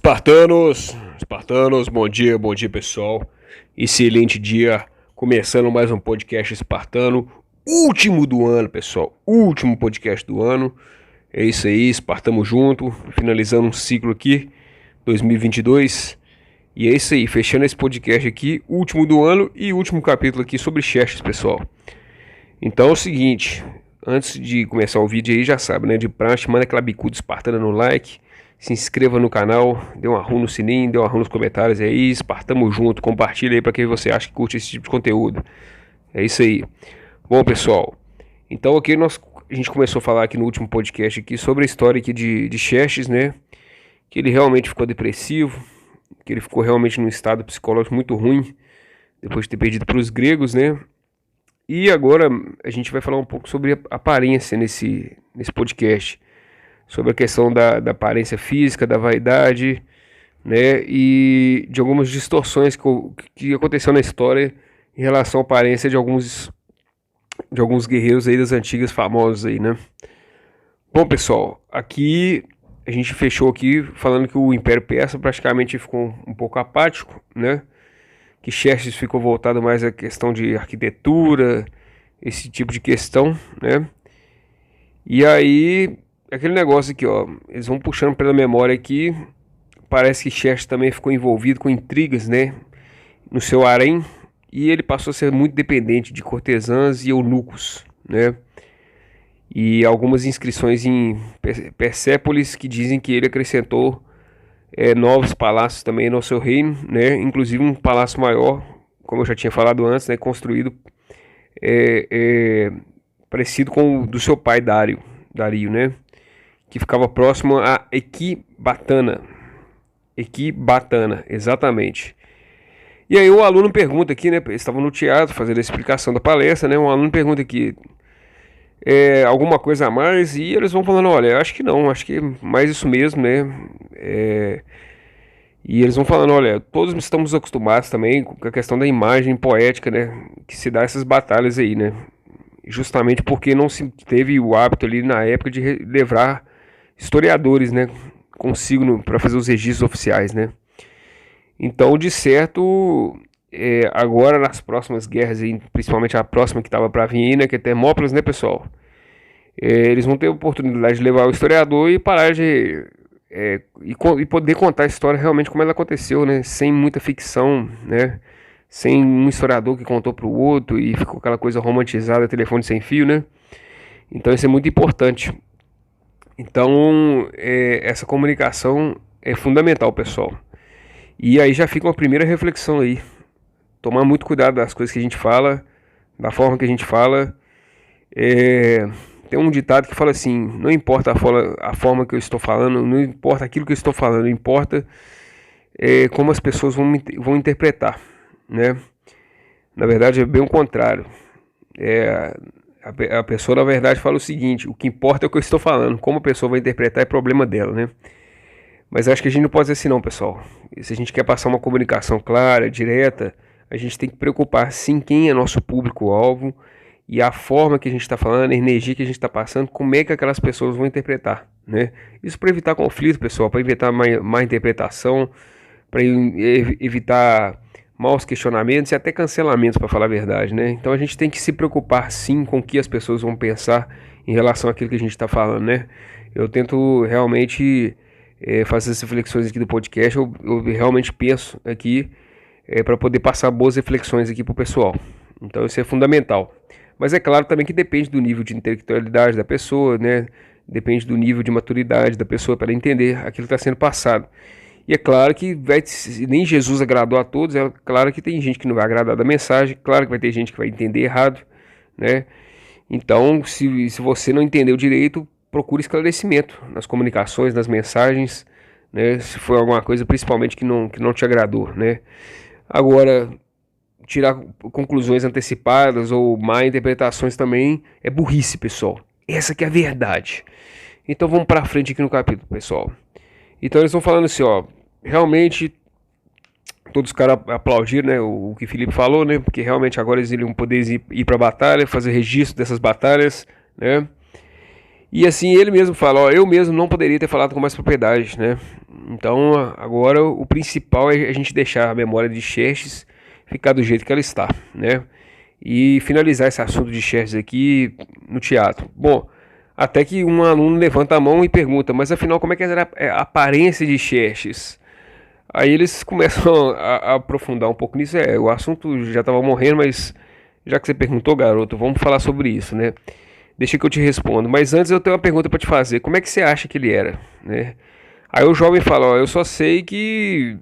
Espartanos, bom dia pessoal, excelente dia, começando mais um podcast espartano, último do ano pessoal, último podcast do ano, é isso aí, espartamos junto, finalizando um ciclo aqui, 2022, e é isso aí, fechando esse podcast aqui, último do ano e último capítulo aqui sobre Xerxes pessoal. Então é o seguinte, antes de começar o vídeo aí já sabe, né, de praxe, manda aquela bicuda espartana no like, se inscreva no canal, dê um arrum no sininho, dê um arrum nos comentários aí, espartamos junto, compartilha aí para quem você acha que curte esse tipo de conteúdo. É isso aí. Bom pessoal, então aqui a gente começou a falar aqui no último podcast aqui sobre a história aqui de Xerxes, né? Que ele realmente ficou depressivo, que ele ficou realmente num estado psicológico muito ruim, depois de ter perdido para os gregos, né? E agora a gente vai falar um pouco sobre a aparência nesse podcast. Sobre a questão da aparência física, da vaidade, né, e de algumas distorções que aconteceu na história em relação à aparência de alguns guerreiros aí das antigas famosos aí, né. Bom pessoal, aqui a gente fechou aqui falando que o Império Persa praticamente ficou um pouco apático, né, que Xerxes ficou voltado mais à questão de arquitetura, esse tipo de questão, né, e aí aquele negócio aqui, ó, eles vão puxando pela memória aqui, parece que Xerxes também ficou envolvido com intrigas, né, no seu harém, e ele passou a ser muito dependente de cortesãs e eunucos, né, e algumas inscrições em Persépolis que dizem que ele acrescentou novos palácios também no seu reino, né, inclusive um palácio maior, como eu já tinha falado antes, né, construído parecido com o do seu pai Dario, né, que ficava próximo a Equibatana, exatamente. E aí o aluno pergunta aqui, né, eles estavam no teatro fazendo a explicação da palestra, né, um aluno pergunta aqui, alguma coisa a mais, e eles vão falando, olha, acho que não, acho que é mais isso mesmo, né, e eles vão falando, olha, todos estamos acostumados também com a questão da imagem poética, né, que se dá essas batalhas aí, né, justamente porque não se teve o hábito ali na época de levar historiadores, né, consigo para fazer os registros oficiais, né. Então, de certo, agora nas próximas guerras, principalmente a próxima que estava para vir, né, que é Termópilas, né, pessoal, eles vão ter a oportunidade de levar o historiador e parar de e poder contar a história realmente como ela aconteceu, né, sem muita ficção, né, sem um historiador que contou para o outro e ficou aquela coisa romantizada, telefone sem fio, né. Então isso é muito importante. Então, essa comunicação é fundamental, pessoal. E aí já fica uma primeira reflexão aí. Tomar muito cuidado das coisas que a gente fala, da forma que a gente fala. Tem um ditado que fala assim, não importa a forma que eu estou falando, não importa aquilo que eu estou falando, importa como as pessoas vão interpretar, né? Na verdade é bem o contrário. A pessoa na verdade fala o seguinte, o que importa é o que eu estou falando, como a pessoa vai interpretar é problema dela, né? Mas acho que a gente não pode ser assim não, pessoal. E se a gente quer passar uma comunicação clara, direta, a gente tem que preocupar sim quem é nosso público-alvo e a forma que a gente está falando, a energia que a gente está passando, como é que aquelas pessoas vão interpretar, né? Isso para evitar conflito, pessoal, para evitar má interpretação, para evitar maus questionamentos e até cancelamentos, para falar a verdade, né? Então a gente tem que se preocupar sim com o que as pessoas vão pensar em relação àquilo que a gente está falando, né? Eu tento realmente fazer essas reflexões aqui do podcast, eu realmente penso aqui para poder passar boas reflexões aqui para o pessoal. Então isso é fundamental. Mas é claro também que depende do nível de intelectualidade da pessoa, né? Depende do nível de maturidade da pessoa para entender aquilo que está sendo passado. E é claro que nem Jesus agradou a todos, é claro que tem gente que não vai agradar da mensagem, claro que vai ter gente que vai entender errado, né? Então, se você não entendeu direito, procure esclarecimento nas comunicações, nas mensagens, né? Se for alguma coisa principalmente que não te agradou, né? Agora, tirar conclusões antecipadas ou má interpretações também é burrice, pessoal. Essa que é a verdade. Então vamos para frente aqui no capítulo, pessoal. Então eles estão falando assim, ó, realmente todos os caras aplaudiram, né, o que Filipe falou, né, porque realmente agora eles iriam poder ir para a batalha, fazer registro dessas batalhas, né, e assim ele mesmo fala, ó, eu mesmo não poderia ter falado com mais propriedade, né, Então agora o principal é a gente deixar a memória de Xerxes ficar do jeito que ela está, né? E finalizar esse assunto de Xerxes aqui no teatro. Bom, até que um aluno levanta a mão e pergunta, mas afinal como é que era a aparência de Xerxes? Aí eles começam a aprofundar um pouco nisso. O assunto já estava morrendo, mas já que você perguntou, garoto, vamos falar sobre isso, né? Deixa que eu te respondo. Mas antes eu tenho uma pergunta para te fazer. Como é que você acha que ele era, né? Aí o jovem fala, ó, eu só sei que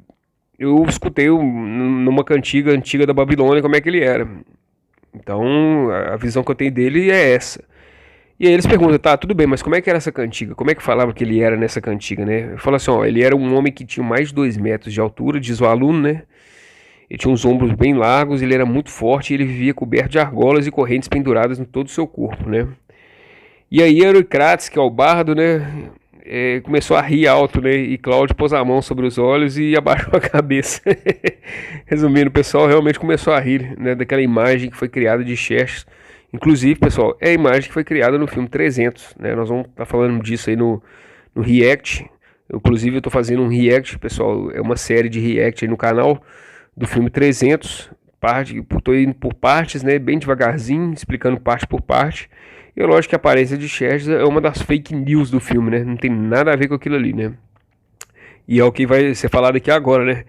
eu escutei numa cantiga antiga da Babilônia como é que ele era. Então a visão que eu tenho dele é essa. E aí eles perguntam, tá, tudo bem, mas como é que era essa cantiga? Como é que falava que ele era nessa cantiga, né? Fala assim, ó, ele era um homem que tinha mais de 2 metros de altura, diz o aluno, né? Ele tinha uns ombros bem largos, ele era muito forte e ele vivia coberto de argolas e correntes penduradas em todo o seu corpo, né? E aí Euricrates, que é o bardo, né? Começou a rir alto, né? E Cláudio pôs a mão sobre os olhos e abaixou a cabeça. Resumindo, o pessoal realmente começou a rir, né? Daquela imagem que foi criada de Xerxes. Inclusive, pessoal, é a imagem que foi criada no filme 300, né? Nós vamos estar falando disso aí no React. Inclusive, eu estou fazendo um React, pessoal. É uma série de React aí no canal do filme 300. Estou indo por partes, né? Bem devagarzinho, explicando parte por parte. E é lógico que a aparência de Xerxes é uma das fake news do filme, né? Não tem nada a ver com aquilo ali, né? E é o que vai ser falado aqui agora, né?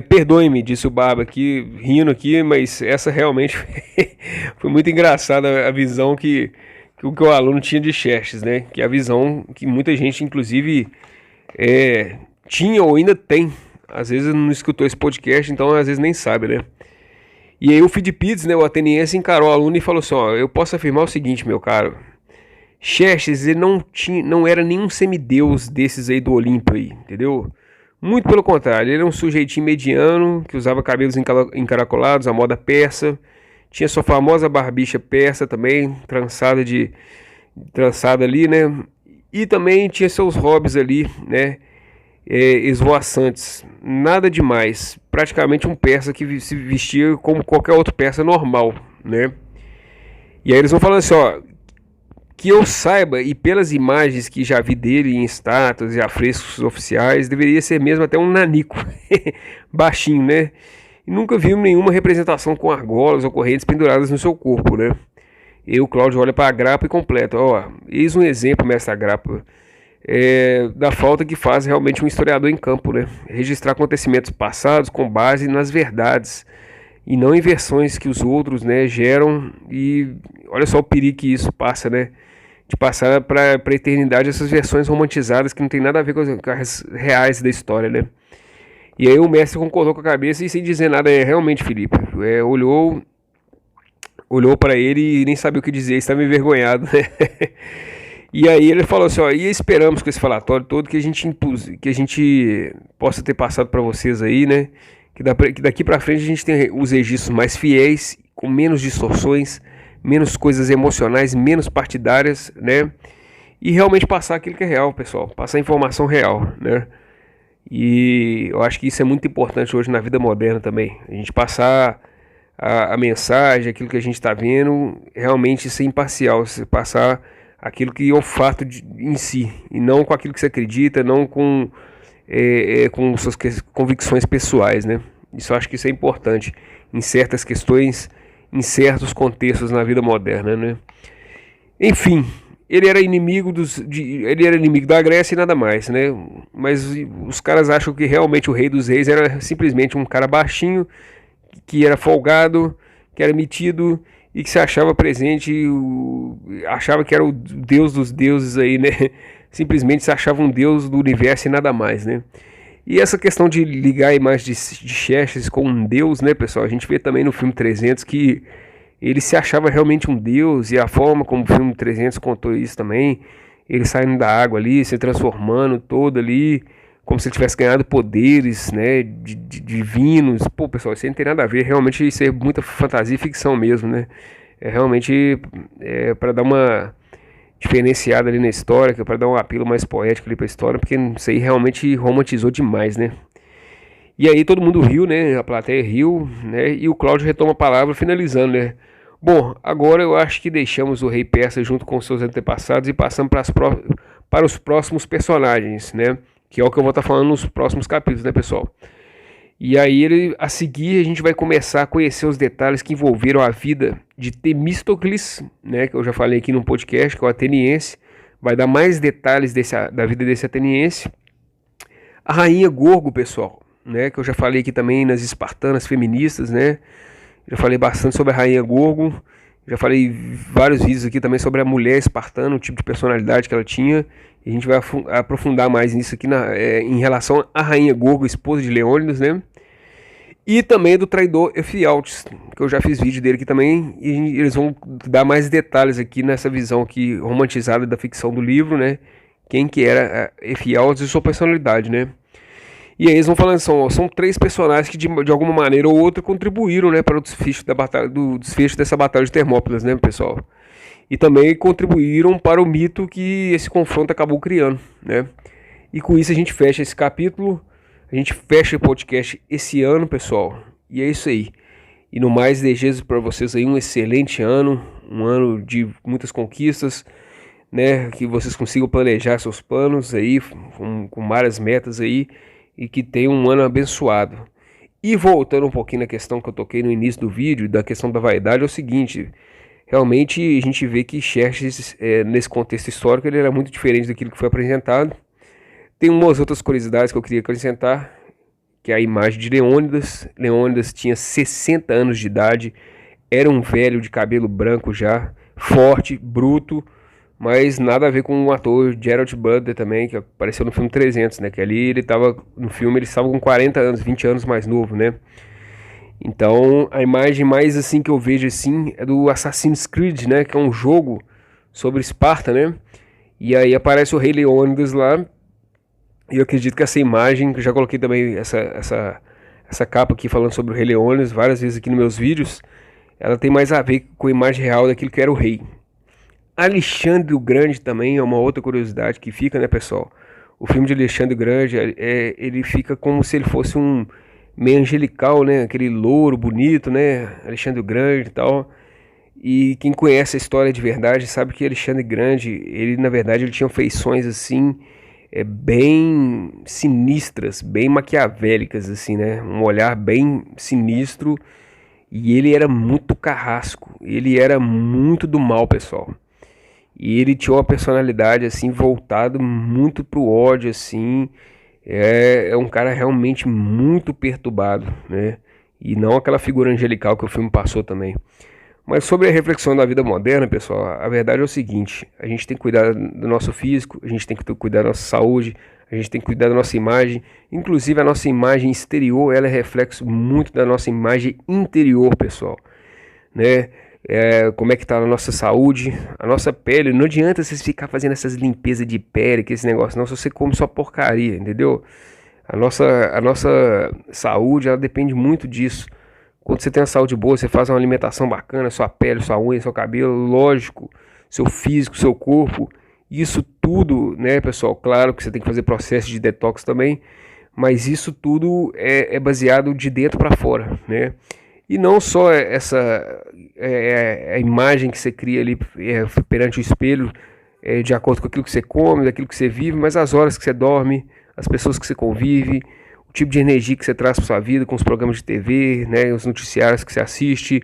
Perdoe-me, disse o Barba aqui, rindo aqui, mas essa realmente foi muito engraçada a visão que o aluno tinha de Xerxes, né? Que é a visão que muita gente, inclusive, tinha ou ainda tem. Às vezes não escutou esse podcast, então às vezes nem sabe, né? E aí o Fidipides, né, o ateniense, encarou o aluno e falou assim, ó, eu posso afirmar o seguinte, meu caro, Xerxes, ele não era nenhum semideus desses aí do Olimpo aí, entendeu? Muito pelo contrário, ele era um sujeitinho mediano, que usava cabelos encaracolados, a moda persa, tinha sua famosa barbicha persa também, trançada ali, né? E também tinha seus hobbies ali, né? Esvoaçantes, nada demais, praticamente um persa que se vestia como qualquer outro persa normal, né? E aí eles vão falando assim, ó, que eu saiba, e pelas imagens que já vi dele em estátuas e afrescos oficiais, deveria ser mesmo até um nanico, baixinho, né? E nunca vi nenhuma representação com argolas ou correntes penduradas no seu corpo, né? E o Cláudio olha para a grapa e completa, ó, eis um exemplo, mestre Agrapa, da falta que faz realmente um historiador em campo, né? Registrar acontecimentos passados com base nas verdades e não em versões que os outros, né, geram. E olha só o perigo que isso passa, né? De passar para a eternidade essas versões romantizadas que não tem nada a ver com as reais da história, né? E aí o mestre concordou com a cabeça e sem dizer nada, realmente, Felipe, olhou para ele e nem sabia o que dizer, estava envergonhado, né? E aí ele falou assim, ó, e esperamos com esse falatório todo que a gente possa ter passado para vocês aí, né? Que daqui para frente a gente tem os registros mais fiéis, com menos distorções, menos coisas emocionais, menos partidárias, né? E realmente passar aquilo que é real, pessoal, passar a informação real, né? E eu acho que isso é muito importante hoje na vida moderna também, a gente passar a mensagem, aquilo que a gente está vendo, realmente ser imparcial, passar aquilo que é o fato em si, e não com aquilo que você acredita, não com suas convicções pessoais, né? Isso eu acho que isso é importante em certas questões, em certos contextos na vida moderna, né? Enfim, ele era inimigo da Grécia e nada mais, né? Mas os caras acham que realmente o rei dos reis era simplesmente um cara baixinho, que era folgado, que era metido e que se achava presente, achava que era o deus dos deuses aí, né? Simplesmente se achava um deus do universo e nada mais, né? E essa questão de ligar a imagem de Xerxes com um deus, né, pessoal? A gente vê também no filme 300 que ele se achava realmente um deus, e a forma como o filme 300 contou isso também, ele saindo da água ali, se transformando todo ali, como se ele tivesse ganhado poderes, né, divinos. Pô, pessoal, isso aí não tem nada a ver, realmente isso é muita fantasia e ficção mesmo, né? Realmente para dar uma diferenciada ali na história, para dar um apelo mais poético ali para a história, porque isso aí realmente romantizou demais, né? E aí todo mundo riu, né? A plateia riu, né? E o Cláudio retoma a palavra, finalizando, né? Bom, agora eu acho que deixamos o rei persa junto com seus antepassados e passamos para os próximos personagens, né? que é o que eu vou estar falando nos próximos capítulos, né, pessoal? E aí, a seguir, a gente vai começar a conhecer os detalhes que envolveram a vida de Temístocles, né, que eu já falei aqui no podcast, que é o ateniense. Vai dar mais detalhes da vida desse ateniense. A rainha Gorgo, pessoal, né, que eu já falei aqui também nas espartanas feministas, né? Já falei bastante sobre a rainha Gorgo. Já falei vários vídeos aqui também sobre a mulher espartana, o tipo de personalidade que ela tinha. E a gente vai aprofundar mais nisso aqui em relação à rainha Gorgo, esposa de Leônidas, né? E também do traidor Efialtes, que eu já fiz vídeo dele aqui também. E eles vão dar mais detalhes aqui nessa visão aqui romantizada da ficção do livro, né? Quem que era Efialtes e sua personalidade, né? E aí eles vão falando, são três personagens que de alguma maneira ou outra contribuíram, né, para o desfecho dessa batalha de Termópilas, né, pessoal? E também contribuíram para o mito que esse confronto acabou criando, né? E com isso a gente fecha esse capítulo, a gente fecha o podcast esse ano, pessoal. E é isso aí. E no mais, desejo para vocês aí um excelente ano, um ano de muitas conquistas, né? Que vocês consigam planejar seus planos aí, com várias metas aí, e que tenham um ano abençoado. E voltando um pouquinho na questão que eu toquei no início do vídeo, da questão da vaidade, é o seguinte: realmente a gente vê que Xerxes, nesse contexto histórico, ele era muito diferente daquilo que foi apresentado. Tem umas outras curiosidades que eu queria acrescentar, que é a imagem de Leônidas. Leônidas tinha 60 anos de idade, era um velho de cabelo branco já, forte, bruto, mas nada a ver com o ator Gerald Butler também, que apareceu no filme 300, né? Que ali ele estava, no filme ele estava com 40 anos, 20 anos mais novo, né? Então, a imagem mais assim que eu vejo assim é do Assassin's Creed, né? Que é um jogo sobre Esparta, né? E aí aparece o rei Leônidas lá. E eu acredito que essa imagem, que eu já coloquei também essa capa aqui falando sobre o rei Leônidas várias vezes aqui nos meus vídeos, ela tem mais a ver com a imagem real daquilo que era o rei. Alexandre o Grande também é uma outra curiosidade que fica, né, pessoal? O filme de Alexandre o Grande, ele fica como se ele fosse um meio angelical, né? Aquele louro bonito, né? Alexandre o Grande e tal. E quem conhece a história de verdade sabe que Alexandre o Grande, ele na verdade ele tinha feições assim, bem sinistras, bem maquiavélicas, assim, né? Um olhar bem sinistro. E ele era muito carrasco, ele era muito do mal, pessoal. E ele tinha uma personalidade assim, voltado muito pro ódio, assim. É um cara realmente muito perturbado, né? E não aquela figura angelical que o filme passou também. Mas sobre a reflexão da vida moderna, pessoal, a verdade é o seguinte: a gente tem que cuidar do nosso físico, a gente tem que cuidar da nossa saúde, a gente tem que cuidar da nossa imagem. Inclusive a nossa imagem exterior, ela é reflexo muito da nossa imagem interior, pessoal, né? Como é que tá a nossa saúde, a nossa pele. Não adianta vocês ficar fazendo essas limpezas de pele, que esse negócio, não, se você come só porcaria, entendeu? A nossa saúde, ela depende muito disso. Quando você tem uma saúde boa, você faz uma alimentação bacana, sua pele, sua unha, seu cabelo, lógico, seu físico, seu corpo, isso tudo, né, pessoal? Claro que você tem que fazer processo de detox também, mas isso tudo é baseado de dentro para fora, né? E não só a imagem que você cria ali perante o espelho, de acordo com aquilo que você come, daquilo que você vive, mas as horas que você dorme, as pessoas que você convive, o tipo de energia que você traz para sua vida com os programas de TV, né, os noticiários que você assiste,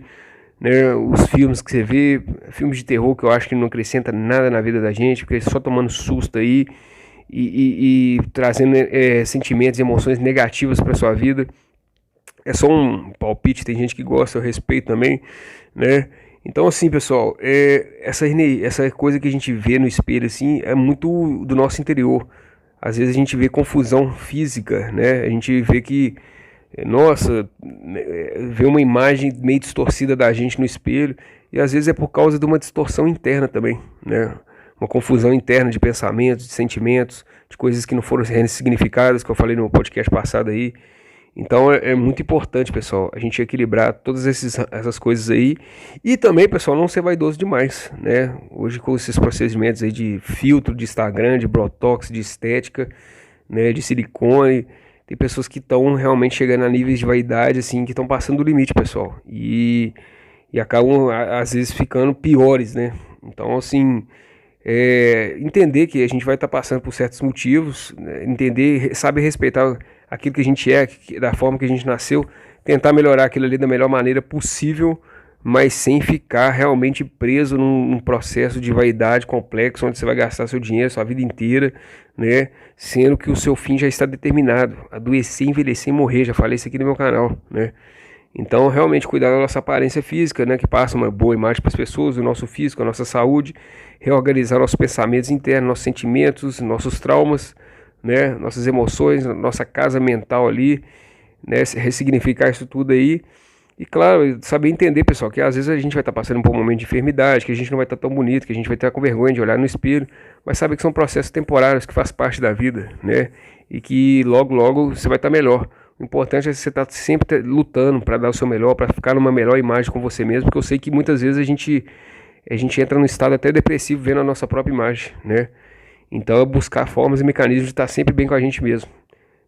né, os filmes que você vê, filmes de terror que eu acho que não acrescenta nada na vida da gente, porque só tomando susto aí e trazendo sentimentos e emoções negativas para sua vida. É só um palpite, tem gente que gosta, eu respeito também, né? Então assim, pessoal, essa coisa que a gente vê no espelho assim é muito do nosso interior. Às vezes a gente vê confusão física, né? A gente vê que, nossa, vê uma imagem meio distorcida da gente no espelho, e às vezes é por causa de uma distorção interna também, né? Uma confusão interna de pensamentos, de sentimentos, de coisas que não foram ressignificadas, que eu falei no podcast passado aí. Então é muito importante, pessoal, a gente equilibrar todas essas coisas aí. E também, pessoal, não ser vaidoso demais, né? Hoje com esses procedimentos aí de filtro de Instagram, de botox, de estética, né, de silicone, tem pessoas que estão realmente chegando a níveis de vaidade, assim, que estão passando do limite, pessoal. E acabam, às vezes, ficando piores, né? Então, assim, entender que a gente vai estar passando por certos motivos, né? Entender, saber respeitar aquilo que a gente é, da forma que a gente nasceu, tentar melhorar aquilo ali da melhor maneira possível, mas sem ficar realmente preso num processo de vaidade complexo, onde você vai gastar seu dinheiro, sua vida inteira, né? Sendo que o seu fim já está determinado, adoecer, envelhecer e morrer, já falei isso aqui no meu canal, né? Então, realmente cuidar da nossa aparência física, né, que passa uma boa imagem para as pessoas, do nosso físico, a nossa saúde, reorganizar nossos pensamentos internos, nossos sentimentos, nossos traumas, né, nossas emoções, nossa casa mental ali, né, ressignificar isso tudo aí. E claro, saber entender, pessoal, que às vezes a gente vai estar passando por um momento de enfermidade, que a gente não vai estar tão bonito, que a gente vai estar com vergonha de olhar no espelho, mas saber que são processos temporários, que faz parte da vida, né? E que logo, logo você vai estar melhor. O importante é você estar sempre lutando para dar o seu melhor, para ficar numa melhor imagem com você mesmo, porque eu sei que muitas vezes a gente entra num estado até depressivo vendo a nossa própria imagem, né? Então é buscar formas e mecanismos de estar sempre bem com a gente mesmo.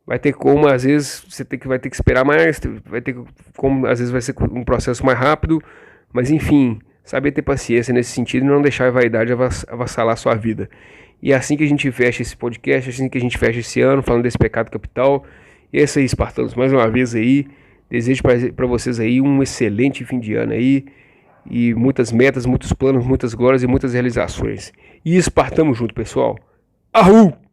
Vai ter como, às vezes, vai ter que esperar mais, vai ter como, às vezes vai ser um processo mais rápido, mas enfim, saber ter paciência nesse sentido e não deixar a vaidade avassalar a sua vida. E é assim que a gente fecha esse podcast, é assim que a gente fecha esse ano, falando desse pecado capital. E é isso aí, espartanos, mais uma vez aí, desejo para vocês aí um excelente fim de ano aí, e muitas metas, muitos planos, muitas glórias e muitas realizações. E espartamos junto, pessoal. Arru!